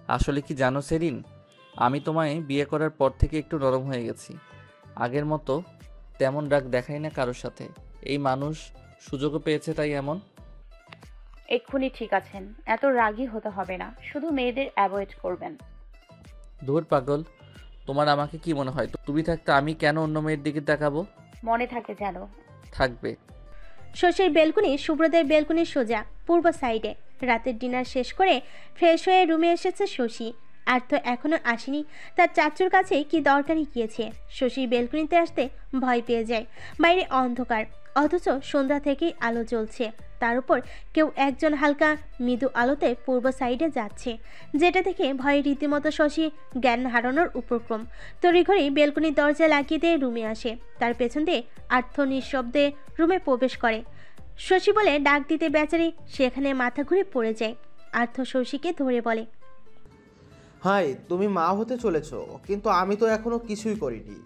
আসলে কি জানো সেরিন, আমি তোমায় বিয়ে করার পর থেকে একটু নরম হয়ে গেছি। আগের মতো তেমন রাগ দেখাই না কারোর সাথে। এই মানুষ সুযোগও পেয়েছে তাই এমন। এক্ষুনি ঠিক আছেন, এত রাগী হতে হবে না, শুধু মেয়েদের অ্যাভয়েড করবেন। ধুর পাগল, তোমার আমাকে কি মনে হয় তুমি থাকতে আমি কেন অন্য মেয়ের দিকে তাকাবো? মনে থাকে যেন। থাকবে। শশীর বেলকুনি শুভ্রদের বেলকুনির সোজা পূর্ব সাইডে। রাতের ডিনার শেষ করে ফ্রেশ হয়ে রুমে এসেছে শশী। আর্থ এখনো আসেনি। তার চাচুর কাছে কি দরকারি গিয়েছে। শশী বেলকুনিতে আসতে ভয় পেয়ে যায়। বাইরে অন্ধকার, অথচ সন্ধ্যা থেকেই আলো জ্বলছে। তার উপর কেউ একজন হালকা মৃদু আলোতে পূর্ব সাইডে যাচ্ছে, যেটা দেখে ভয়ে রীতিমতো শশী জ্ঞান হারানোর উপক্রম। তড়িঘড়ি বেলকুনির দরজা লাগিয়ে দিয়ে রুমে আসে। তার পেছন দিয়ে আর্থ নিঃশব্দে রুমে প্রবেশ করে। শশী বলে ডাক দিতে বেচারি সেখানে মাথা ঘুরে পড়ে যায়। আর্থ শশীকে ধরে বলে, হাই, তুমি মা হতে চলেছো, কিন্তু আমি তো এখনো কিছুই করিনি।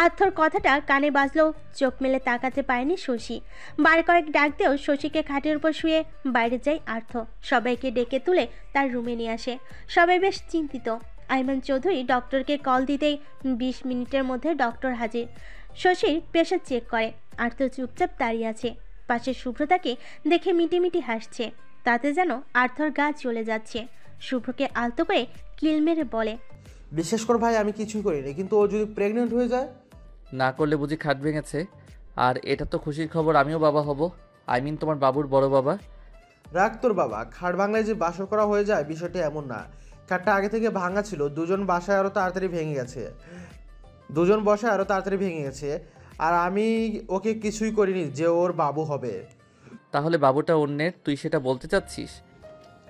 আর্থর কথাটা কানে বাজলেও চোখ মেলে তাকাতে পারেনি শশী। বার কয়েক ডাক দিয়েও শশীকে খাটের উপর শুয়ে বাইরে যায় আর্থ। সবাইকে ডেকে তুলে তার রুমে নিয়ে আসে। সবাই বেশ চিন্তিত। আইমান চৌধুরী ডক্টরকে কল দিতেই 20 মিনিটের মধ্যে ডক্টর হাজির। শশীর প্রেশার চেক করে। আর্থ চুপচাপ দাঁড়িয়ে আছে। পাশে শুভ্রতাকে দেখে মিটিমিটি হাসছে। তাতে যেন আর্থর গা চলে যাচ্ছে। শুভ্রকে আলতো করে কিল মেরে বলে, বিশ্বাস কর ভাই, আমি কিছুই করিনি, কিন্তু ও যদি প্রেগনেন্ট হয়ে যায়? না করলে বুঝি খাট ভেঙেছে? আর এটা তো খুশির খবর, আমিও বাবা হব। তোমার বাবুর বড় বাবা। রাগ তোর বাবা, খাট বাংলায় যে বাসর করা হয়ে যায় বিষয়টা এমন না। খাটটা আগে থেকে ভাঙা ছিল, দুজন বাসায় আরও তাড়াতাড়ি ভেঙে গেছে। দুজন বসায় আরও তাড়াতাড়ি ভেঙে গেছে। আর আমি ওকে কিছুই করিনি যে ওর বাবু হবে। তাহলে বাবুটা অন্যের, তুই সেটা বলতে চাচ্ছিস?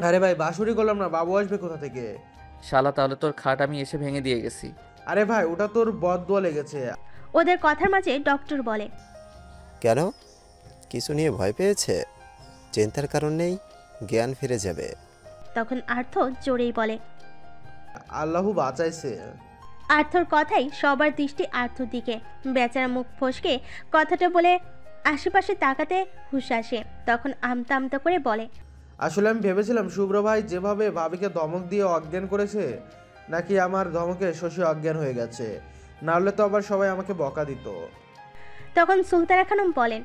আরে ভাই, বাসুরি করলাম না, বাবু আসবে কোথা থেকে? শালা, তাহলে তোর খাট আমি এসে ভেঙে দিয়ে গেছি। আরে ভাই, ওটা তোর বদদোয়া লেগেছে। ওদের কথার মাঝে ডক্টর বলে, কেন? কিছু নিয়ে ভয় পেয়েছে? চিন্তার কারণ নেই, জ্ঞান ফিরে যাবে। তখন আর্থ জোরেই বলে। আল্লাহু বাঁচাইছে। আর্থর কথাই সবার দৃষ্টি আর্থর দিকে। বেচারা মুখ ফসকে কথাটা বলে আশেপাশে তাকাতে হুঁশ আসে। তখন আমতা আমতা করে বলে, আসলে আমি ভেবেছিলাম শুভ্র ভাই যেভাবে ভাবিকে ধমক দিয়ে অজ্ঞান করেছে, নাকি আমার ধমকে শশী অজ্ঞান হয়ে গেছে। নাহলে তো আবার সবাই আমাকে বকা দিত। তখন সুলতানা খানম বলেন,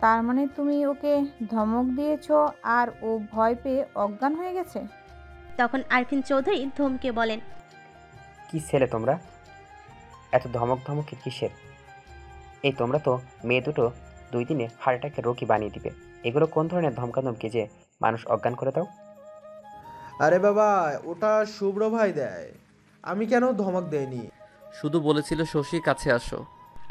তার মানে তুমি ওকে ধমক দিয়েছো আর ও ভয় পেয়ে অজ্ঞান হয়ে গেছে? তখন আরফিন চৌধুরী ধমকে বলেন, কি ছেলে তোমরা, এত ধমক ধমকে কিসের? এই তোমরা তো মেয়ে দুটো 2 দিনে হার্ট অ্যাটাকের রোগী বানিয়ে দিবে। এগুলো কোন ধরনের ধমকাধমকি যে মানুষ অজ্ঞান করে দাও? আরে বাবা, ওটা শুভ্র ভাই দেয়, আমি কেন ধমক দেয়নি। শুধু বলেছিল শশী কাছে আসো।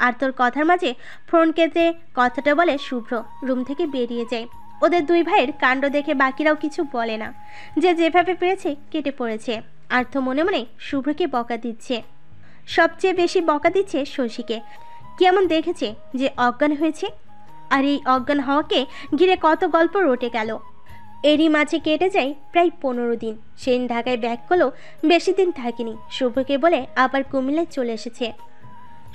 আর্থর কথার মাঝে ফোন কেটে কথাটা বলে শুভ্র রুম থেকে বেরিয়ে যায়। ওদের দুই ভাইয়ের কাণ্ড দেখে বাকিরাও কিছু বলে না। যে যেভাবে পেরেছে কেটে পড়েছে। আর্থ মনে মনে শুভ্রকে বকা দিচ্ছে। সবচেয়ে বেশি বকা দিচ্ছে শশীকে। কেমন দেখেছে যে অজ্ঞান হয়েছে। আর এই অজ্ঞান হওয়াকে ঘিরে কত গল্প রটে গেল। এরই মাঝে কেটে যায় প্রায় 15 দিন। সেন ঢাকায় ব্যাক করলেও বেশি দিন থাকেনি। শুভ্রকে বলে আবার কুমিল্লায় চলে এসেছে।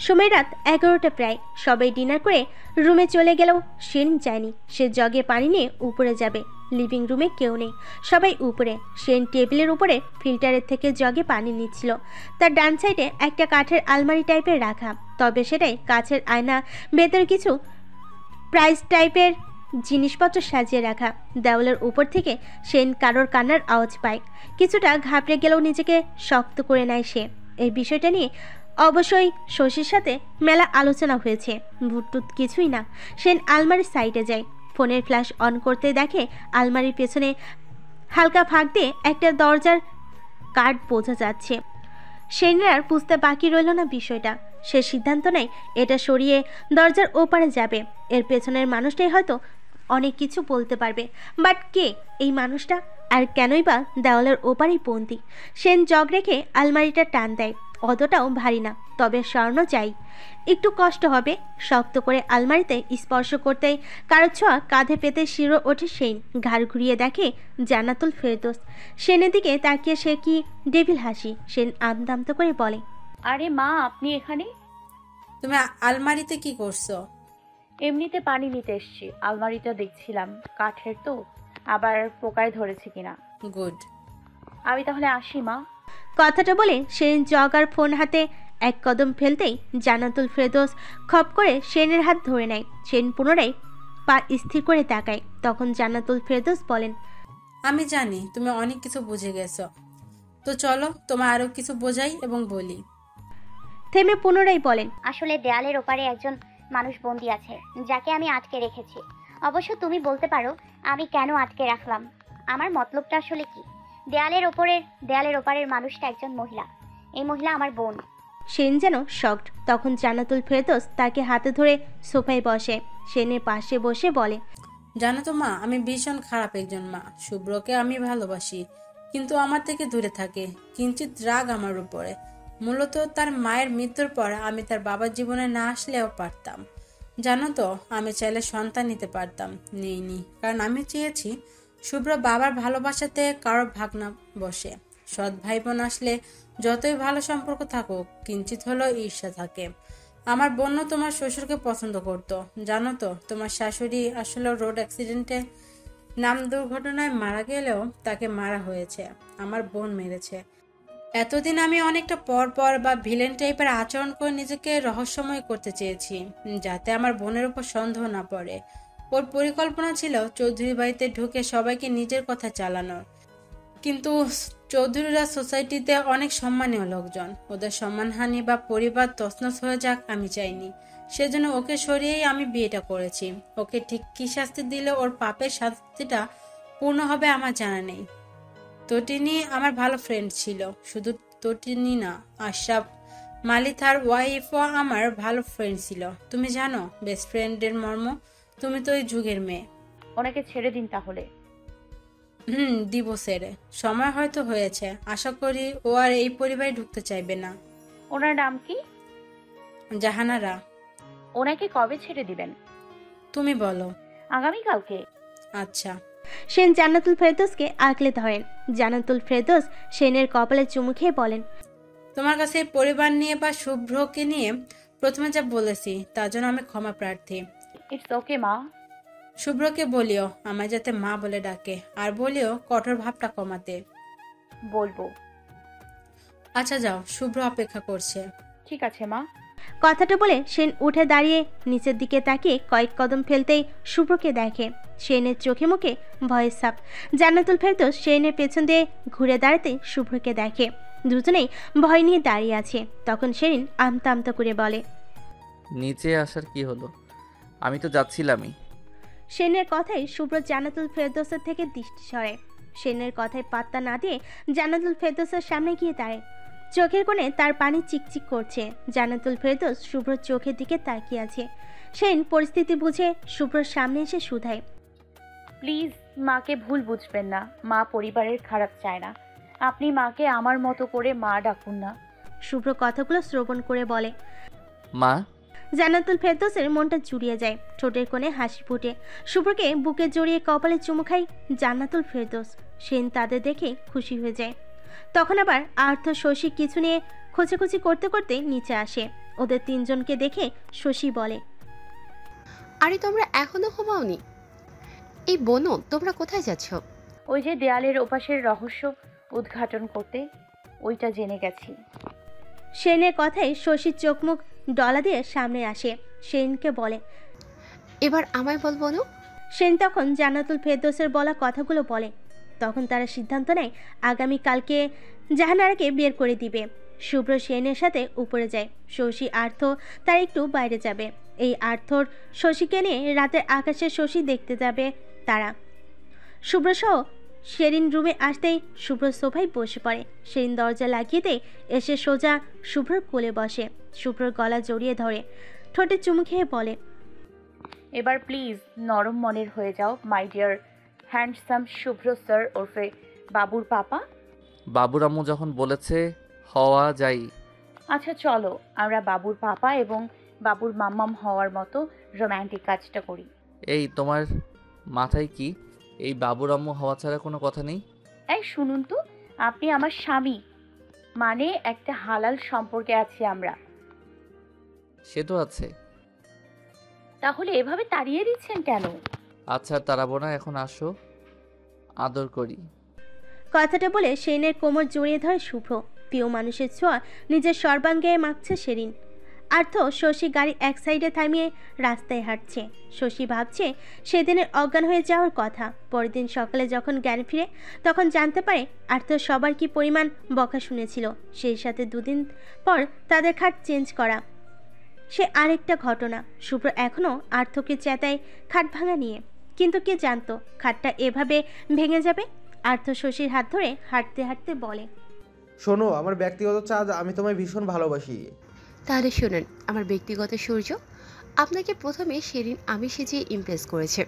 সময় রাত 11টা প্রায়। সবাই ডিনার করে রুমে চলে গেলেও সেন যায়নি। সে জগে পানি নিয়ে উপরে যাবে। লিভিং রুমে কেউ নেই, সবাই উপরে। সেন টেবিলের উপরে ফিল্টারের থেকে জগে পানি নিচ্ছিল। তার ডান সাইডে একটা কাঠের আলমারি টাইপের রাখা, তবে সেটাই কাছের আয়না, ভেতরে কিছু প্রাইস টাইপের জিনিসপত্র সাজিয়ে রাখা। দেওয়ালের উপর থেকে সেন কারোর কান্নার আওয়াজ পায়। কিছুটা ঘাবড়ে গেলেও নিজেকে শক্ত করে নেয় সে। এই বিষয়টা নিয়ে অবশ্যই শশীর সাথে মেলা আলোচনা হয়েছে। ভুটটুত কিছুই না। সেন আলমারির সাইডে যায়। ফোনের ফ্ল্যাশ অন করতে দেখে আলমারির পেছনে হালকা ফাঁক দিয়ে একটা দরজার কার্ড বোঝা যাচ্ছে। সেনের আর বুঝতে বাকি রইল না বিষয়টা। সে সিদ্ধান্ত নেয় এটা সরিয়ে দরজার ওপারে যাবে। এর পেছনের মানুষটাই হয়তো অনেক কিছু বলতে পারবে। বাট কে এই মানুষটা, আর কেনই বা দেওয়ালের ওপারেই বন্দি? সেন জগ রেখে আলমারিটা টান দেয়। অতটাও ভারী না, তবে সরানো যায়। একটু কষ্ট হবে। শক্ত করে আলমারিতে স্পর্শ করতেই কারো ছোঁয়া কাঁধে পেতে শিরো ওঠে সেন। ঘাড় ঘুরিয়ে দেখে জান্নাতুল ফেরদৌস। সেনের দিকে তাকিয়ে সে কি ডেভিল হাসি। সেন আমদামতো করে বলে, আরে মা, আপনি এখানে? তুমি আলমারিতে কি করছো? এমনিতে পানি নিতে এসছি, আলমারিটা দেখছিলাম, কাঠের তো, আবার পোকায় ধরেছে কিনা। গুড। আমি তাহলে আসি মা। কথাটা বলে শেরিন জগার ফোন হাতে এক কদম ফেলতেই জান্নাতুল ফেরদৌস খপ করে শেরিনের হাত ধরে নেয়। শেরিন পুনরায় পা স্থির করে তাকায়। তখন জান্নাতুল ফেরদৌস বলেন, আমি জানি তুমি অনেক কিছু বুঝে গেছো, তো চলো তোমার আরো কিছু বোঝাই এবং বলি। থেমে পুনরায় বলেন, আসলে দেয়ালের ওপারে একজন মানুষ বন্দি আছে, যাকে আমি আটকে রেখেছি। অবশ্য তুমি বলতে পারো আমি কেন আটকে রাখলাম। আমার মতলবটা আসলে কি? দেয়ালের ওপারের মানুষটা একজন মহিলা। এই মহিলা আমার বোন। শেন যেন শকড। তখন জান্নাতুল ফেরদৌস তাকে হাতে ধরে সোফায় বসে। শেনের পাশে বসে বলে, জানো তো মা, আমি ভীষণ খারাপ একজন মা। শুভ্রকে আমি ভালোবাসি, কিন্তু আমার থেকে দূরে থাকে। কিঞ্চিত রাগ আমার উপরে। মূলত তার মায়ের মৃত্যুর পর আমি তার বাবার জীবনে না আসলেও পারতাম। জানো তো, আমি চাইলে সন্তান নিতে পারতাম, নিইনি। কারণ আমি চেয়েছি শুভ্র বাবার ভালোবাসাতে কারো ভাগ না বসে। সৎ ভাই বোন আসলে যতই ভালো সম্পর্ক থাকুক, কিঞ্চিত হলেও ঈর্ষা থাকে। আমার বোনও তোমার শ্বশুরকে পছন্দ করতো। জানো তো, তোমার শাশুড়ি আসলে রোড অ্যাক্সিডেন্টে নাম দুর্ঘটনায় মারা গেলেও তাকে মারা হয়েছে, আমার বোন মেরেছে। এতদিন আমি অনেকটা পর পর বা ভিলেন টাইপের আচরণ করে নিজেকে রহস্যময় করতে চেয়েছি, যাতে আমার বোনের উপর সন্দেহ না পড়ে। ওর পরিকল্পনা ছিল চৌধুরী বাড়িতে ঢুকে সবাইকে নিজের কথা চালানোর। কিন্তু চৌধুরীরা সোসাইটিতে অনেক সম্মানীয় লোকজন, ওদের সম্মানহানি বা পরিবার তছনছ হয়ে যাক আমি চাইনি। সেজন্য ওকে সরিয়েই আমি বিয়েটা করেছি। ওকে ঠিক কি শাস্তি দিলে ওর পাপের শাস্তিটা পূর্ণ হবে আমার জানা নেই। তটিনী আমার ভালো ফ্রেন্ড ছিল। শুধু তটিনী না, আশরাফ মালিথার ওয়াইফও আমার ভালো ফ্রেন্ড ছিল। তুমি জানো বেস্ট ফ্রেন্ডের মর্ম? তুমি তো ওই যুগের মেয়ে। ওনাকে ছেড়ে দিন তাহলে। দিব ছেড়ে। সময় হয়তো হয়েছে। আশা করি ও আর এই পরিবারে ঢুকতে চাইবে না। ওনার নাম কি? জাহানারা। ওনাকে কবে ছেড়ে দিবেন? তুমি বলো। আগামীকালকে। আচ্ছা। শেন জান্নাতুল ফেরদৌসকে আগলে ধরেন। জান্নাতুল ফেরদৌস শেনের কপালে চুমু খেয়ে বলেন, তোমার কাছে পরিবার নিয়ে বা শুভ্রকে নিয়ে প্রথমে যা বলেছি তার জন্য আমি ক্ষমা প্রার্থী। ইটস ওকে মা। শুভ্রকে বলিও আমায় যাতে মা বলে ডাকে, আর বলিও কঠোর ভাবটা কমাতে। বলবো। আচ্ছা যাও, শুভ্র অপেক্ষা করছে। ঠিক আছে মা। কথাটা বলে শেন উঠে দাঁড়িয়ে নিচের দিকে তাকিয়ে কয়েক কদম ফেলতেই শুভ্রকে দেখে। শেনের চোখে মুখে ভয়ের ছাপ। জান্নাতুল ফেরদৌস শেনের পেছন দিয়ে ঘুরে দাঁড়াতে শুভ্রকে দেখে। দুজনেই ভয় নিয়ে দাঁড়িয়ে আছে। তখন শেরিন আমতা আমতা করে বলে, নিচে আসার কি হলো? আমি তো যাচ্ছিলামই। শেনের কথায় শুভ্র জান্নাতুল ফেরদৌসের থেকে দৃষ্টি সরে। শেনের কথায় পাত্তা না দিয়ে জান্নাতুল ফেরদৌসের সামনে গিয়ে দাঁড়ায়। চোখের কোণে তার পানি চিকচিক করছে। জান্নাতুল ফেরদৌস শুভ্রর চোখের দিকে তাকিয়ে আছে। শেন পরিস্থিতি বুঝে শুভ্রর সামনে এসে শুধায়, প্লিজ মাকে ভুল বুঝবেন না। মা পরিবারের খারাপ চায় না। আপনি মাকে আমার মতো করে মা ডাকুন না। শুভ্র কথাগুলো শ্রবণ করে বলে, মা। জান্নাতুল ফেরদৌসের মনটা জুড়িয়ে যায়। ঠোঁটের কোণে হাসি ফুটে। শুভ্রকে বুকে জড়িয়ে কপালে চুমু খায় জান্নাতুল ফেরদৌস। শেন তাদের দেখে খুশি হয়ে যায়। তখন আবার আর্থ শশী কিছু নিয়ে খোঁচাখুচি করতে করতে নিচে আসে। ওদের তিনজনকে দেখে শশী বলে, আরে তোমরা এখনো ঘুমাওনি? এই বোনো, তোমরা কোথায় যাচ্ছ? ওই যে দেয়ালের ওপাশের রহস্য উদ্ঘাটন করতে, ওইটা জেনে গেছি। শেনের কথায় শশীর চোখ মুখ ডলা দিয়ে সামনে আসে। শেনকে বলে, এবার আমায় বল বোনো। শেন তখন জান্নাতুল ফেরদৌসের বলা কথাগুলো বলে। তখন তারা সিদ্ধান্ত নেয় আগামীকালকে জাহানারাকে বের করে দিবে। শুভ্র শেনের সাথে উপরে যায়। শশী আর্থ তার একটু বাইরে যাবে। এই আর্থর শশীকে নিয়ে রাতের আকাশে শশী দেখতে যাবে তারা। শুভ্র সহ শেরিন রুমে আসতেই শুভ্র সোফায় বসে পড়ে। শেরিন দরজা লাগিয়ে দেয় এসে সোজা শুভ্রর কোলে বসে। শুভ্রর গলা জড়িয়ে ধরে ঠোঁটে চুমু খেয়ে বলে, এবার প্লিজ নরম মনের হয়ে যাও my dear handsome Shubhra sir ওরফে বাবুর পাপা। বাবুর আম্মু যখন বলেছে হওয়া যাই। আচ্ছা চলো আমরা বাবুর পাপা এবং বাবুর মাম্মাম হওয়ার মতো রোম্যান্টিক কাজটা করি। এই তোমার মাথায় কি এই বাবুর আম্মু হওয়া ছাড়া কোনো কথা নেই? এই শুনুন তো, আপনি আমার স্বামী, মানে একটা হালাল সম্পর্কে আছি আমরা। সে তো আছে। তাহলে এভাবে তাড়িয়ে দিচ্ছেন কেন? আচ্ছা তাড়াবো না, এখন আসো আদর করি। কথাটা বলে শেরিনের কোমর জড়িয়ে ধরে শুভ্র। প্রিয় মানুষের ছোঁয়া নিজের সর্বাঙ্গে মাখছে শেরিন। আর্থ শশী গাড়ি এক সাইডে থামিয়ে রাস্তায় হাঁটছে। শশী ভাবছে সেদিনের অজ্ঞান হয়ে যাওয়ার কথা। পরের দিন সকালে যখন জ্ঞান ফিরে তখন জানতে পারে আর্থ সবার কি পরিমাণ বকা শুনেছিল। সেই সাথে দুদিন পর তাদের খাট চেঞ্জ করা। সে আরেকটা ঘটনা। শুভ্র এখনও আর্থকে চেতায় খাট ভাঙা নিয়ে, কিন্তু কে জানতো খাটটা এভাবে ভেঙে যাবে। আর্থ শশীর হাত ধরে হাঁটতে হাঁটতে বলে, শোনো, আমার ব্যক্তিগত চাঁদ, আমি তোমায় ভীষণ ভালোবাসি। তাহলে শুনুন, আমার ব্যক্তিগত সূর্য, আপনাকে প্রথমে শেরিন আমি সেজে ইমপ্রেস করেছে।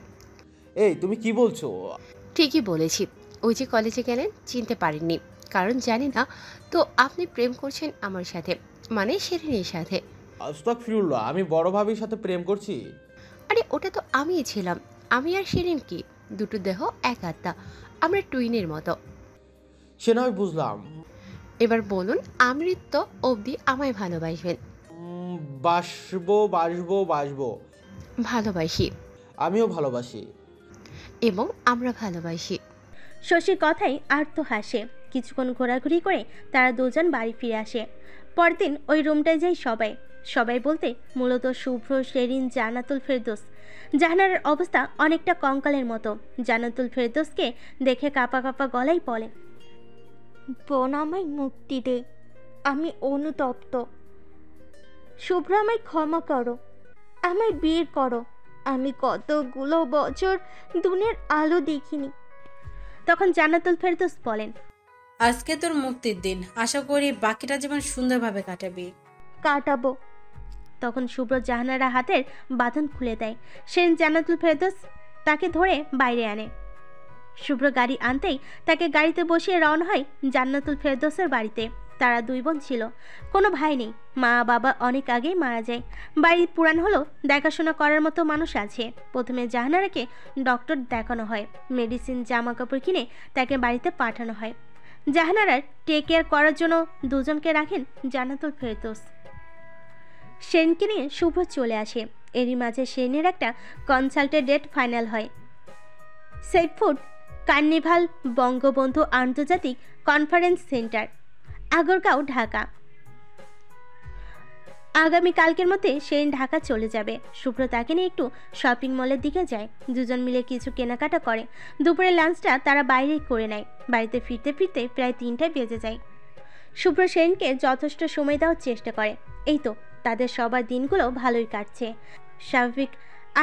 এই তুমি কি বলছো? ঠিকই বলেছি। ওই যে কলেজে গেলেন, চিনতে পারেননি, কারণ জানি না তো আপনি প্রেম করছেন আমার সাথে, মানে শেরিনের সাথে। আস্তাগফিরুল্লাহ, আমি বড় ভাবির সাথে প্রেম করছি? আরে ওটা তো আমিই ছিলাম। আমি আর শেরিন কি দুটো দেহ এক আত্মা, আমরা টুইনের মতো। সে না হয় বুঝলাম। এবার বলুন আমৃত্য অবধি আমায় ভালোবাসবেন? বাসবো বাসবো বাসবো। ভালোবাসি। আমিও ভালোবাসি। এবং আমরা ভালোবাসি। শশীর কথাই আর্ত হাসে। কিছুক্ষণ ঘোরাঘুরি করে তারা দুজন বাড়ি ফিরে আসে। পরদিন ওই রুমটায় যাই সবাই বলতে মূলত শুভ্র, শেরিন, জান্নাতুল ফেরদৌস। জাহানারার অবস্থা অনেকটা কঙ্কালের মতো। জান্নাতুল ফেরদৌসকে দেখে কাঁপা কাঁপা গলায় বলে, বোন আমায় মুক্তি দে, আমি অনুতপ্ত। শুভ্র আমায় ক্ষমা করো, আমায় বের করো, আমি কতগুলো বছর দুনিয়ার আলো দেখিনি। তখন জান্নাতুল ফেরদৌস বলেন, আজকে তোর মুক্তির দিন, আশা করি বাকিটা জীবন সুন্দরভাবে কাটাবি। কাটাবো। তখন শুভ্র জাহানারা হাতের বাঁধন খুলে দেয়। সেন জান্নাতুল ফেরদৌস তাকে ধরে বাইরে আনে। শুভ্র গাড়ি আনতেই তাকে গাড়িতে বসিয়ে রওনা হয় জান্নাতুল ফেরদৌসের বাড়িতে। তারা দুই বোন ছিল, কোনো ভাই নেই। মা বাবা অনেক আগেই মারা যায়। বাড়ি পুরান হলো, দেখাশোনা করার মতো মানুষ আছে। প্রথমে জাহানারাকে ডক্টর দেখানো হয়, মেডিসিন, জামা কাপড় কিনে তাকে বাড়িতে পাঠানো হয়। জাহানারার টেক কেয়ার করার জন্য দুজনকে রাখেন জান্নাতুল ফেরদৌস। সেনকে নিয়ে শুভ্র চলে আসে। এরই মাঝে সেনের একটা কনসাল্টের ডেট ফাইনাল হয়। সেফুড কার্নিভাল বঙ্গবন্ধু আন্তর্জাতিক কনফারেন্স সেন্টার, আগরগাঁও, ঢাকা। আগামীকালকের মধ্যে সেন ঢাকা চলে যাবে। শুভ্র তাকে নিয়ে একটু শপিং মলের দিকে যায়। দুজন মিলে কিছু কেনাকাটা করে। দুপুরে লাঞ্চটা তারা বাইরেই করে নেয়। বাড়িতে ফিরতে ফিরতে প্রায় 3টায় বেজে যায়। শুভ্র সেনকে যথেষ্ট সময় দেওয়ার চেষ্টা করে। এই তো তাদের সবার দিনগুলো ভালোই কাটছে, স্বাভাবিক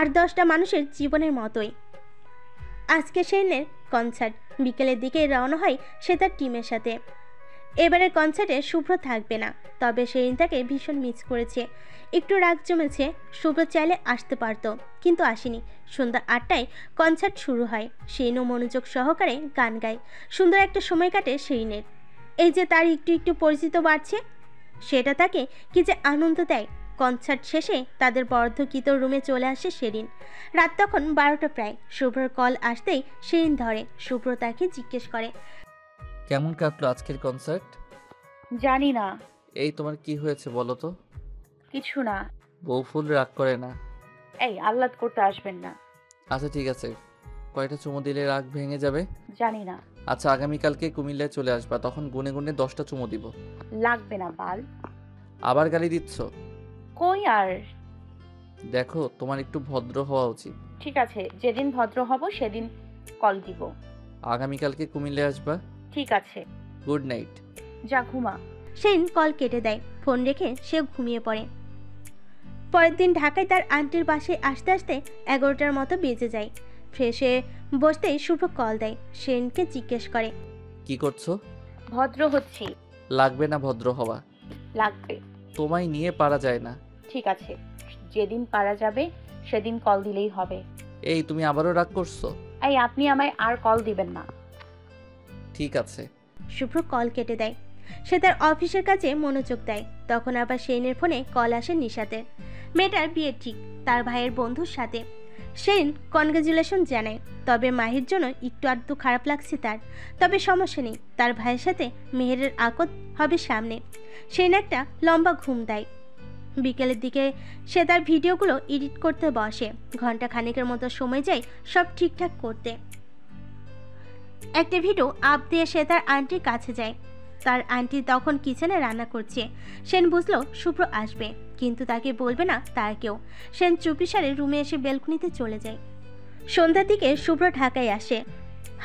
8-10টা মানুষের জীবনের মতোই। আজকে সেনের কনসার্ট, বিকেলের দিকে রওনা হয় সে তার টিমের সাথে। এবারের কনসার্টে শুভ্র থাকবে না, তবে সেরিন তাকে ভীষণ মিস করেছে। একটু রাগ জমেছে। শুভ্র চাইলে আসতে পারত, কিন্তু আসেনি। সন্ধ্যা 8টায় কনসার্ট শুরু হয়। সেরিনও মনোযোগ সহকারে গান গায়। সুন্দর একটা সময় কাটে সেরিনের। এই যে তার একটু একটু পরিচিত বাড়ছে, সেটা তাকে কি যে আনন্দ দেয়। কনসার্ট শেষে তাদের বর্ধকৃত রুমে চলে আসে সেরিন। রাত তখন 12টা প্রায়। শুভ্রর কল আসতেই সেরিন ধরে। শুভ্র তাকে জিজ্ঞেস করে, কেমন কাটলো আজকের কনসার্ট? জানি না। এই তোমার কি হয়েছে বলো তো? কিছু না। বউ ফুল রাগ করে না। এই আহ্লাদ করতে আসবেন না। আচ্ছা ঠিক আছে, কয়টা চুমু দিলে রাগ ভেঙে যাবে? জানি না। আচ্ছা আগামীকালকে কুমিল্লায় চলে আসবা, তখন গুনে গুনে 10টা চুমু দিব। লাগবে না বাল। আবার গালি দিচ্ছ? কই আর। দেখো তোমার একটু ভদ্র হওয়া উচিত। ঠিক আছে, যেদিন ভদ্র হব সেদিন কল দিব। আগামীকালকে কুমিল্লায় আসবা। ঠিক আছে। Good night. যা ঘুমা। সেন কল কেটে দেয়। ফোন রেখে সে ঘুমিয়ে পড়ে। পরের দিন ঢাকায় তার আন্টির বাসায় আসতে আসতে 11টার মতো বেজে যায়। ফ্রেশ হয়ে বসতেই শুভ্র কল দেয়। সেনকে জিজ্ঞেস করে, কি করছো? ভদ্র হচ্ছি। লাগবে না ভদ্র হওয়া। লাগবে। তোমায় নিয়ে পারা যায় না। ঠিক আছে, যেদিন পারা যাবে সেদিন কল দিলেই হবে। এই তুমি আবারও রাগ করছো? এই আপনি আমায় আর কল দিবেন না। ঠিক আছে। শুভ্র কল কেটে দেয়। সে তার অফিসের কাজে মনোযোগ দেয়। তখন আবার সেনের ফোনে কল আসে নিশাতের। মেয়েটার বিয়ে ঠিক তার ভাইয়ের বন্ধুর সাথে। সেন কনগ্রাচুলেশন জানায়, তবে মাহির জন্য একটু আধটু খারাপ লাগছে তার। তবে সমস্যা নেই, তার ভাইয়ের সাথে মেহেরের আকদ হবে সামনে। সেন একটা লম্বা ঘুম দেয়। বিকেলের দিকে সে তার ভিডিওগুলো এডিট করতে বসে। ঘন্টা খানেকের মতো সময় যায় সব ঠিকঠাক করতে। একটা ভিডিও আপ দিয়ে সে তার আন্টির কাছে যায়। তার আন্টি তখন কিচেনে রান্না করছে। সেন বুঝলো শুভ্র আসবে, কিন্তু তাকে বলবে না তার কেউ। সেন চুপিসারে রুমে এসে বেলকনিতে চলে যায়। সন্ধ্যার দিকে শুভ্র ঢাকায় আসে।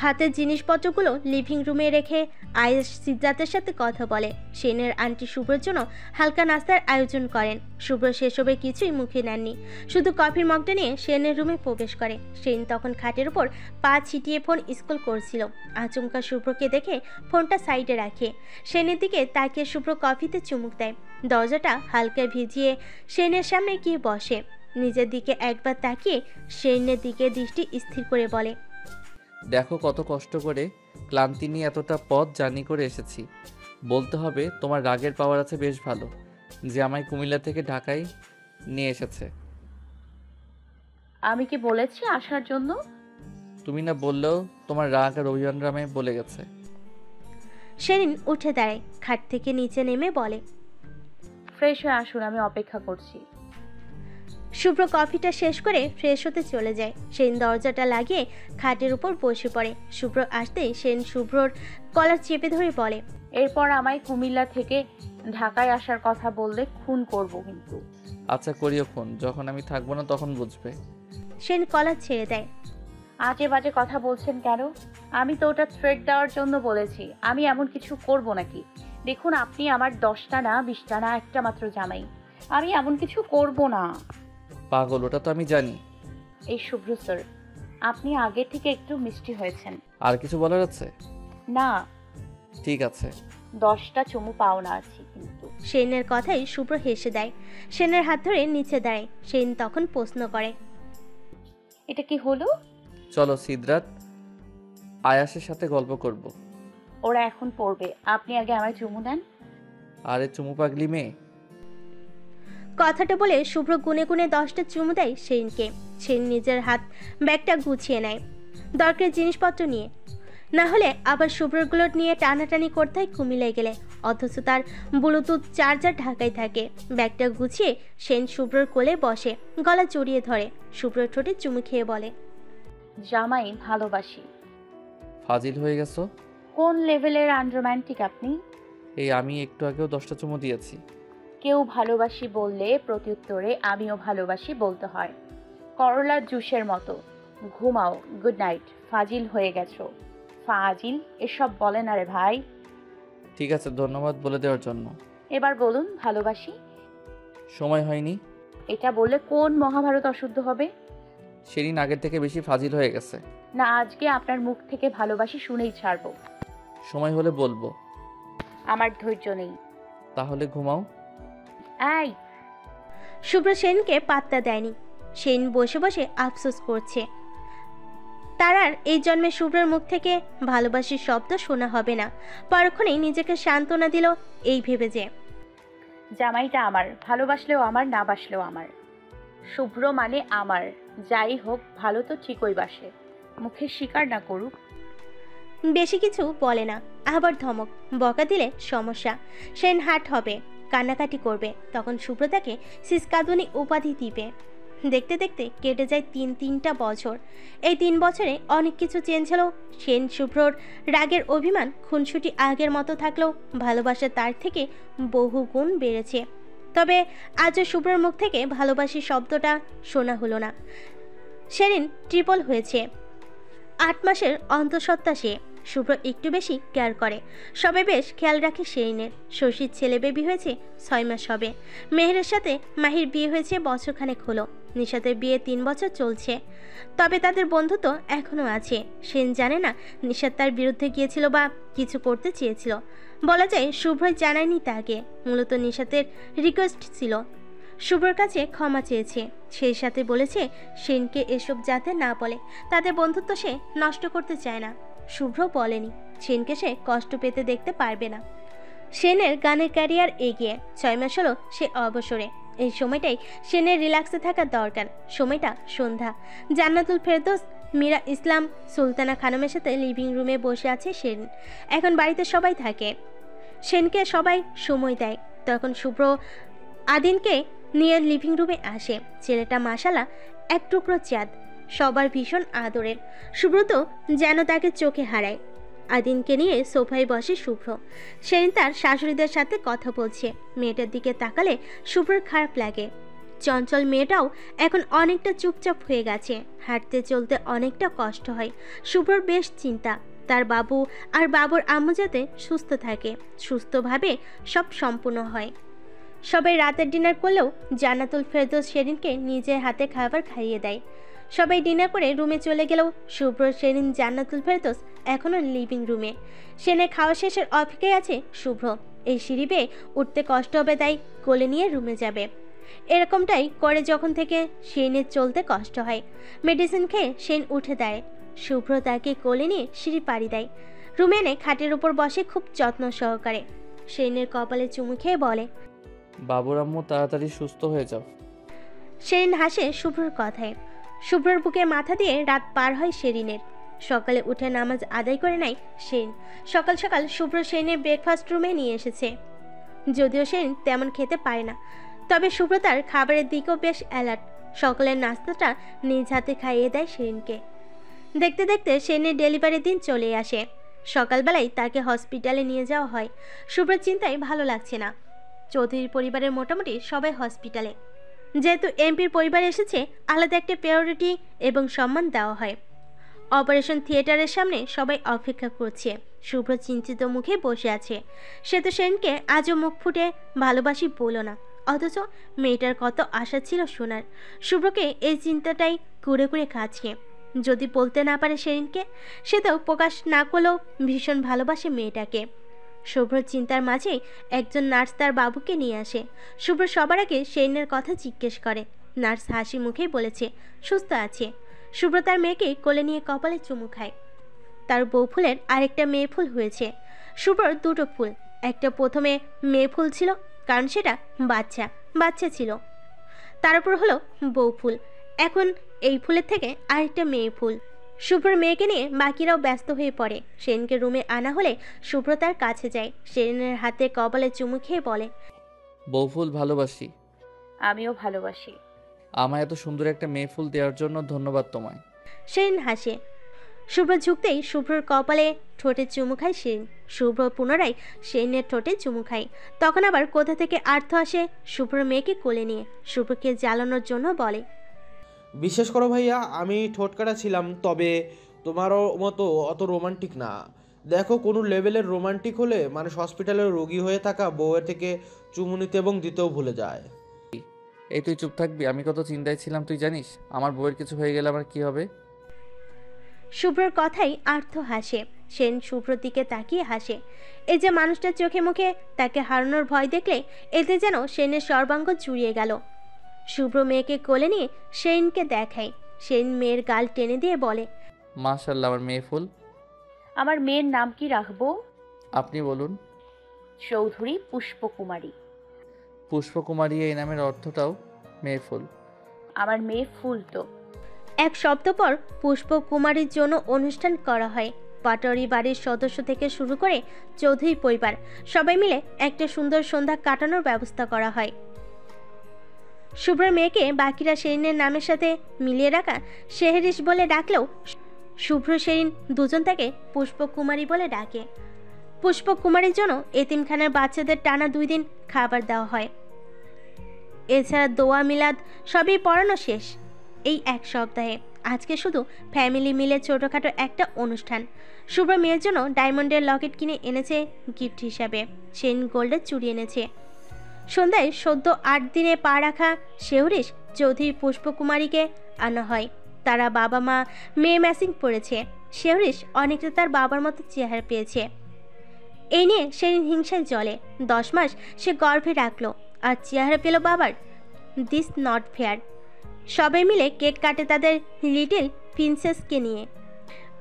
হাতের জিনিসপত্রগুলো লিভিং রুমে রেখে আয়েশ সিদ্ধার্থের সাথে কথা বলে। সেনের আন্টি শুভ্রের জন্য হালকা নাস্তার আয়োজন করেন। শুভ্র সেসবে কিছুই মুখে নেননি, শুধু কফির মগটা নিয়ে সেনের রুমে প্রবেশ করে। সেন তখন খাটের উপর পা ছিটিয়ে ফোন স্ক্রল করছিল। আচমকা শুভ্রকে দেখে ফোনটা সাইডে রাখে। সেনের দিকে তাকিয়ে শুভ্র কফিতে চুমুক দেয়। দরজাটা হালকা ভিজিয়ে সেনের সামনে গিয়ে বসে। নিজের দিকে একবার তাকিয়ে সেনের দিকে দৃষ্টি স্থির করে বলে, দেখো কত কষ্ট করে ক্লান্তি নিয়ে এতটা পথ জার্নি করে এসেছি। বলতে হবে তোমার রাগের পাওয়ার আছে বেশ ভালো, যে আমায় কুমিল্লা থেকে ঢাকায় নিয়ে এসেছে। আমি কি বলেছি আসার জন্য? তুমি না বললেও তোমার রাগ আর অভিমান রামে বলে গেছে। সেরিন উঠে দাঁড়ায়, খাট থেকে নিচে নেমে বলে, ফ্রেশ হয়ে আসুন, আমি অপেক্ষা করছি। শুভ্র কফিটা শেষ করে ফ্রেশ হতে চলে যায়। সেন দরজাটা লাগিয়ে খাটের উপর বসে পড়ে। শুভ্র আসতেই সেন শুভ্রর কলার চেপে ধরে বলে, এরপর আমায় কুমিল্লা থেকে ঢাকায় আসার কথা বললে খুন করব কিন্তু। আচ্ছা করিও খুন, যখন আমি থাকবো না তখন বুঝবে। সেন কলার ছেড়ে দেয়। আজে বাজে কথা বলছেন কেন? আমি তো ওটা থ্রেট দেওয়ার জন্য বলেছি, আমি এমন কিছু করব নাকি? দেখুন, আপনি আমার 10টা না 20টা না একটা মাত্র জামাই, আমি এমন কিছু করব না। পাগল, ওটা তো আমি জানি। এই শুভ্র স্যার, আপনি আগে থেকে একটু মিষ্টি হয়েছেন। আর কিছু বলার আছে? না, ঠিক আছে। 10টা চুমু পাওনা আছি কিন্তু। সেনের কথাই শুভ্র হেসে দেয়। সেনের হাত ধরে নিচে দাঁড়ায়। সেন তখন প্রশ্ন করে, এটা কি হলো? চলো সিদ্ধার্থ, আয়াসের সাথে গল্প করব। ওরা এখন পড়বে, আপনি আগে আমায় চুমু দেন। আরে চুমু পাগলি মেয়ে। কথাটা বলে শুভ্র গুনে গুনে 10টা চুমু দেয় সেনকে। সেন নিজের হাত ব্যাগটা গুছিয়ে নেয় দরকারি জিনিসপত্র নিয়ে, না হলে আবার শুভ্রগুলো নিয়ে টানাটানি করতে হয় কুমিল্লায় গেলে। অথচ তার ব্লুটুথ চার্জার ঢাকায় থাকে। ব্যাগটা গুছিয়ে সেন শুভ্রর কোলে বসে, গলা জড়িয়ে ধরে। শুভ্র ঠোঁটে চুমু খেয়ে বলে, জামাই ভালোবাসি। ফাজিল হয়ে গেছো। কোন লেভেলের আনরোম্যান্টিক আপনি? এই আমি একটু আগেও 10টা চুমু দিয়েছি। কেউ ভালোবাসি বললে প্রত্যুত্তরে আমিও ভালোবাসি বলতে হয়, করলার জুসের মতো। ঘুমাও, গুড নাইট। ফাজিল হয়ে গেছো। ফাজিল এসব বলে না রে ভাই। ঠিক আছে, ধন্যবাদ বলে দেওয়ার জন্য। এবার বলুন ভালোবাসি। সময় হয়নি। এটা বললে কোন মহাভারত অশুদ্ধ হবে? সেদিন আগের থেকে বেশি ফাজিল হয়ে গেছে। না, আজকে আপনার মুখ থেকে ভালোবাসি শুনেই ছাড়বো। সময় হলে বলবো। আমার ধৈর্য নেই। তাহলে ঘুমাও। এই, শুভ্র সেনকে পাত্তা দেয়নি। সেন বসে বসে আফসোস করছে। তার আর এই জন্মে শুভ্রের মুখ থেকে ভালোবাসির শব্দ শোনা হবে না। পরক্ষণেই নিজেকে সান্ত্বনা দিল এই ভেবে যে জামাইটা আমার, ভালোবাসলেও আমার, না বাসলেও আমার। শুভ্র মানে আমার। যাই হোক, ভালো তো ঠিকই বাসে, মুখে স্বীকার না করুক। বেশি কিছু বলে না, আবার ধমক বকা দিলে সমস্যা। সেন হাট হবে, কান্নাকাটি করবে, তখন শুভ্র তাকে সিসকাদুনি উপাধি দিবে। দেখতে দেখতে কেটে যায় 3টা বছর। এই 3 বছরে অনেক কিছু চেঞ্জ হলো। সেন শুভ্রর রাগের অভিমান খুনসুটি আগের মতো থাকলেও ভালোবাসা তার থেকে বহু গুণ বেড়েছে। তবে আজও শুভ্রর মুখ থেকে ভালোবাসি শব্দটা শোনা হলো না। সেদিন ট্রিপল হয়েছে। 8 মাসের অন্তঃসত্ত্বা সে। শুভ্র একটু বেশি কেয়ার করে, সবে বেশ খেয়াল রাখে সেরিনের। শশীর ছেলে বেবি হয়েছে 6 মাস হবে। মেহেরের সাথে মাহির বিয়ে হয়েছে বছরখানেক হলো। নিশাতের বিয়ে 3 বছর চলছে। তবে তাদের বন্ধুত্ব এখনও আছে। সেন জানে না নিশাত তার বিরুদ্ধে গিয়েছিল বা কিছু করতে চেয়েছিল। বলা যায় শুভ্রই জানায়নি তাকে। মূলত নিশাতের রিকোয়েস্ট ছিল, শুভ্রর কাছে ক্ষমা চেয়েছে। সেই সাথে বলেছে সেনকে এসব যাতে না বলে। তাদের বন্ধুত্ব সে নষ্ট করতে চায় না। শুভ্র বলেনি সেনকে সে কষ্ট পেতে দেখতে পারবে না। সেনের গানের ক্যারিয়ার এগিয়ে 6 মাস হলো সে অবসরে। এই সময়টাই সেনের রিল্যাক্সে থাকার দরকার। সময়টা সন্ধ্যা। জান্নাতুল ফেরদৌস, মীরা ইসলাম, সুলতানা খানমের সাথে লিভিং রুমে বসে আছে সেন। এখন বাড়িতে সবাই থাকে, সেনকে সবাই সময় দেয়। তখন শুভ্র আদিনকে নিয়ে লিভিং রুমে আসে। ছেলেটা মাশাআল্লাহ এক টুকরো চাঁদ, সবার ভীষণ আদরের। সুব্রত যেন তাকে চোখে হারায়। আদিনকে নিয়ে সোফায় বসে শুভ্র। সেদিন তার শাশুড়িদের সাথে কথা বলছে। মেয়েটার দিকে তাকালে শুভ্রর খারাপ লাগে। চঞ্চল মেয়েটাও এখন অনেকটা চুপচাপ হয়ে গেছে। হাঁটতে চলতে অনেকটা কষ্ট হয়। শুভ্রর বেশ চিন্তা, তার বাবু আর বাবুর আম্মু যাতে সুস্থ থাকে, সুস্থভাবে সব সম্পূর্ণ হয়। সবাই রাতের ডিনার করলেও জান্নাতুল ফেরদৌস সেরিনকে নিজের হাতে খাবার খাইয়ে দেয়। সবাই ডিনার করে রুমে চলে গেলেও শুভ্র, সেরিন, জান্নাতুল ফেরদৌস এখনও লিভিং রুমে। সেনের খাওয়া শেষের অপেক্ষায় আছে শুভ্র। এই সিঁড়ি বেয়ে উঠতে কষ্ট হবে, তাই কোলে নিয়ে রুমে যাবে। এরকমটাই করে যখন থেকে সেনের চলতে কষ্ট হয়। মেডিসিন খেয়ে সেন উঠে দেয়। শুভ্র তাকে কোলে নিয়ে সিঁড়ি পাড়ি দেয়। রুমে এনে খাটের উপর বসে খুব যত্ন সহকারে। সেনের কপালে চুমু খেয়ে বলে, বাবুর আম্মু তাড়াতাড়ি সুস্থ হয়ে যাও। সেরিন হাসে শুভ্রর কথায়। শুভ্রর বুকে মাথা দিয়ে রাত পার হয় সেরিনের। সকালে উঠে নামাজ আদায় করে নেয় সেন। সকাল সকাল শুভ্র সেনের ব্রেকফাস্ট রুমে নিয়ে এসেছে। যদিও সেন তেমন খেতে পারে না, তবে শুভ্র তার খাবারের দিকেও বেশ অ্যালার্ট। সকালের নাস্তাটা নিজ হাতে খাইয়ে দেয় সেরিনকে। দেখতে দেখতে সেনের ডেলিভারির দিন চলে আসে। সকালবেলায় তাকে হসপিটালে নিয়ে যাওয়া হয়। শুভ্রর চিন্তায় ভালো লাগছে না। চৌধুরীর পরিবারের মোটামুটি সবাই হসপিটালে। যেহেতু এমপির পরিবার এসেছে, আলাদা একটা প্রায়োরিটি এবং সম্মান দেওয়া হয়। অপারেশন থিয়েটারের সামনে সবাই অপেক্ষা করছে। শুভ্র চিন্তিত মুখে বসে আছে। সে তো সেনকে আজও মুখ ফুটে ভালোবাসি বলো না, অথচ মেয়েটার কত আশা ছিল শোনার। শুভ্রকে এই চিন্তাটাই কুড়ে কুড়ে খাচ্ছে। যদি বলতে না পারে সেরিনকে, সে তো প্রকাশ না করলেও ভীষণ ভালোবাসে মেয়েটাকে। শুভ্র চিন্তার মাঝেই একজন নার্স তার বাবুকে নিয়ে আসে। শুভ্র সবার আগে সেনের কথা জিজ্ঞেস করে। নার্স হাসি মুখেই বলেছে সুস্থ আছে। শুভ্র তার মেয়েকে কোলে নিয়ে কপালে চুমু খায়। তার বউ ফুলের আরেকটা মেয়ে ফুল হয়েছে। শুভ্রর দুটো ফুল, একটা প্রথমে মেয়ে ফুল ছিল কারণ সেটা বাচ্চা ছিল, তার উপর হলো বউ ফুল। এখন এই ফুলের থেকে আরেকটা মেয়ে ফুল। শুভ্রর মেয়েকে নিয়ে বাকিরাও ব্যস্ত হয়ে পড়ে। সেনকে রুমে আনা হলে শুভ্র তার কাছে যায়। সেনের হাতে কপালে চুমু খেয়ে বলে, বউফুল ভালোবাসি। আমিও ভালোবাসি। আমায় এত সুন্দর একটা মেয়ে ফুল দেওয়ার জন্য ধন্যবাদ তোমায়। সেন হাসে। শুভ্র ঝুঁকতেই শুভ্রর কপালে ঠোঁটে চুমু খায় সেন। শুভ্র পুনরায় সেনের ঠোঁটে চুমু খায়। তখন আবার কোথা থেকে আর্থ আসে শুভ্রর মেয়েকে কোলে নিয়ে শুভ্রকে জ্বালানোর জন্য বলে, বিশ্বাস করো ভাইয়া, আমি ঠোঁটকাটা ছিলাম, তবে তোমারও মতো অত রোমান্টিক না। দেখো, কোনো লেভেলের রোমান্টিক হলে মানুষ হসপিটালের রোগী হয়ে থাকা বউয়ের থেকে চুমু নিতে এবং দিতেও ভুলে যায়। এই তুই চুপ থাকবি? আমি কত চিন্তায় ছিলাম তুই জানিস? আমার বউয়ের কিছু হয়ে গেলে আমার কি হবে? শুভ্রর কথাই আর্থ হাসে। সেন শুভ্রর দিকে তাকিয়ে হাসে। এই যে মানুষটার চোখে মুখে তাকে হারানোর ভয় দেখলে এতে যেন সেনের সর্বাঙ্গ জুড়িয়ে গেল। শুভ্র মেয়েকে কোলে নিয়ে সেনকে দেখায়। সেন মেয়ের গাল টেনে দিয়ে বলে, মাশাআল্লাহ, আমার মেয়ে ফুল। আমার মেয়ের নাম কি রাখবো? আপনি বলুন। চৌধুরী পুষ্পকুমারী। পুষ্পকুমারী এই নামের অর্থটাও মেয়ে ফুল। আমার মেয়ে ফুল তো। এক সপ্তাহ পর পুষ্পকুমারীর জন্য অনুষ্ঠান করা হয়। পাটোয়ারি বাড়ির সদস্য থেকে শুরু করে চৌধুরী পরিবার সবাই মিলে একটা সুন্দর সন্ধ্যা কাটানোর ব্যবস্থা করা হয়। শুভ্র মেয়েকে বাকিরা সেরিনের নামের সাথে মিলিয়ে রাখা শেহরিশ বলে ডাকলেও শুভ্র সেরিন দুজন তাকে পুষ্পকুমারী বলে ডাকে। পুষ্পকুমারীর জন্য এতিমখানার বাচ্চাদের টানা 2 দিন খাবার দেওয়া হয়। এছাড়া দোয়া মিলাদ সবই পড়ানো শেষ এই এক সপ্তাহে। আজকে শুধু ফ্যামিলি মিলে ছোটোখাটো একটা অনুষ্ঠান। শুভ্র মেয়ের জন্য ডায়মন্ডের লকেট কিনে এনেছে গিফট হিসাবে। সেন গোল্ডের চুড়ি এনেছে। সন্ধ্যায় সদ্য 8 দিনে পা রাখা শেহরিশ চৌধুরী পুষ্পকুমারীকে আনা হয়। তারা বাবা মা মেয়ে ম্যাচিং পড়েছে। শেহরিশ অনেকটা তার বাবার মতো চেহারা পেয়েছে। এই নিয়ে সেদিন হিংসায় জ্বলে। 10 মাস সে গর্ভে রাখলো আর চেহারা পেল বাবার। This not fair. সবাই মিলে কেক কাটে তাদের লিটল প্রিন্সেসকে নিয়ে।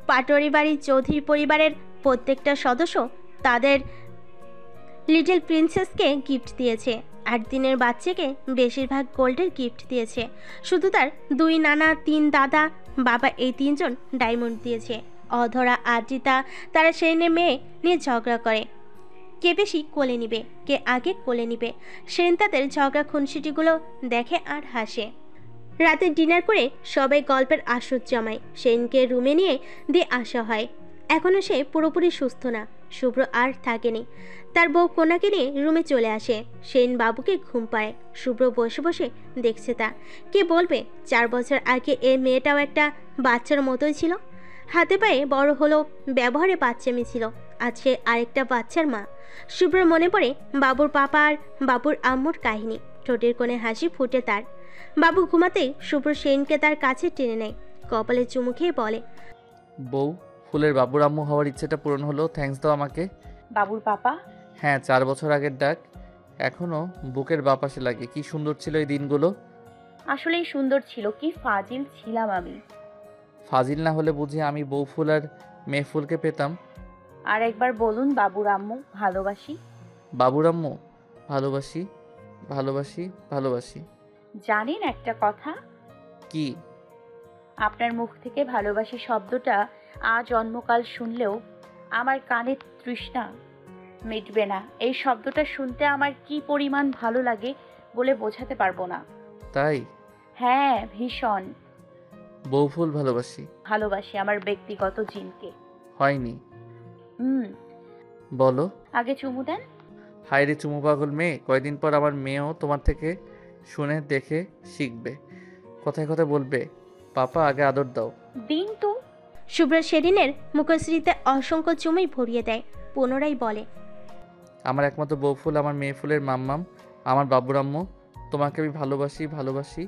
পাটোয়ারি বাড়ির চৌধুরী পরিবারের প্রত্যেকটা সদস্য তাদের লিটল প্রিন্সেসকে গিফট দিয়েছে। 8 দিনের বাচ্চাকে বেশিরভাগ গোল্ডের গিফট দিয়েছে। শুধু তার 2 নানা 3 দাদা বাবা এই 3 জন ডায়মন্ড দিয়েছে। অধরা আদ্রিতা তারা সেনের মেয়ে নিয়ে ঝগড়া করে, কে বেশি কোলে নিবে, কে আগে কোলে নিবে। সেন তাদের ঝগড়া খুনসুটিগুলো দেখে আর হাসে। রাতে ডিনার করে সবাই গল্পের আসর জমায়। সেনকে রুমে নিয়ে দিয়ে আসা হয়। এখনও সে পুরোপুরি সুস্থ না। শুভ্র আর থাকেনি, তার বউ কন্যাকে নিয়ে রুমে চলে আসে। সেন বাবুকে ঘুম পাড়ে। শুভ্র বসে বসে দেখছে তা। কে বলবে 4 বছর আগে এই মেয়েটাও একটা বাচ্চার মতোই ছিল, হাতে পায়ে বড় হলো, ব্যবহারে বাচ্চামি ছিল। আজ সে আরেকটা বাচ্চার মা। শুভ্র মনে পড়ে বাবুর পাপা আর বাবুর আম্মুর কাহিনী। ঠোঁটের কোণে হাসি ফুটে তার। বাবু ঘুমাতেই শুভ্র সেনকে তার কাছে টেনে নেয়, কপালে চুমু খেয়ে বলে, বউ ফুলের বাবুর আম্মু হওয়ার ইচ্ছেটা পূরণ হলো, থ্যাঙ্কস দাও আমাকে। বাবুর পাপা? হ্যাঁ, 4 বছর আগের ডাক এখনো বুকের বাপাশে লাগে। কি সুন্দর ছিল এই দিনগুলো। আসলেই সুন্দর ছিল। কি ফাজিল ছিলাম আমি। ফাজিল না হলে বুঝি আমি বউ ফুল আর মেয়ে ফুলকে পেতাম। আর একবার বলুন, বাবুর আম্মু ভালোবাসি। বাবুর আম্মু ভালোবাসি, ভালোবাসি, ভালোবাসি। জানেন একটা কথা? কি? আপনার মুখ থেকে ভালোবাসি শব্দটা জন্মকাল শুনলেও আমার কানের তৃষ্ণা মিটবে না। এই শব্দটা শুনতে আমার কি পরিমাণ ভালো লাগে বলে বোঝাতে পারবো না। তাই? হ্যাঁ, ভীষণ বউ ফুল ভালোবাসি। ভালোবাসি আমার ব্যক্তিগত জিনকে। হয়নি। হুম। বলো। আগে চুমু দেন। হায় রে চুমু পাগল মেয়ে, কয়দিন পর আমার মেয়েও তোমার থেকে শুনে দেখে শিখবে। কথায় কথায় বলবে পাপা আগে আদর দাও। দিন তো। শুভ্র সেদিনের মুখশ্রীতে অসংখ্য চুমুই ভরিয়ে দেয়। পুনরায় বলে, আমার একমাত্র বউ ফুল, আমার মেয়ে ফুলের মাম্মাম, আমার বাবুর আম্মু, তোমাকে আমি ভালোবাসি, ভালোবাসি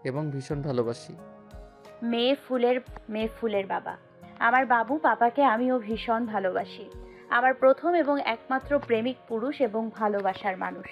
এবং ভীষণ ভালোবাসি। মেয়ে ফুলের বাবা, আমার বাবু পাপাকে আমিও ভীষণ ভালোবাসি। আমার প্রথম এবং একমাত্র প্রেমিক পুরুষ এবং ভালোবাসার মানুষ।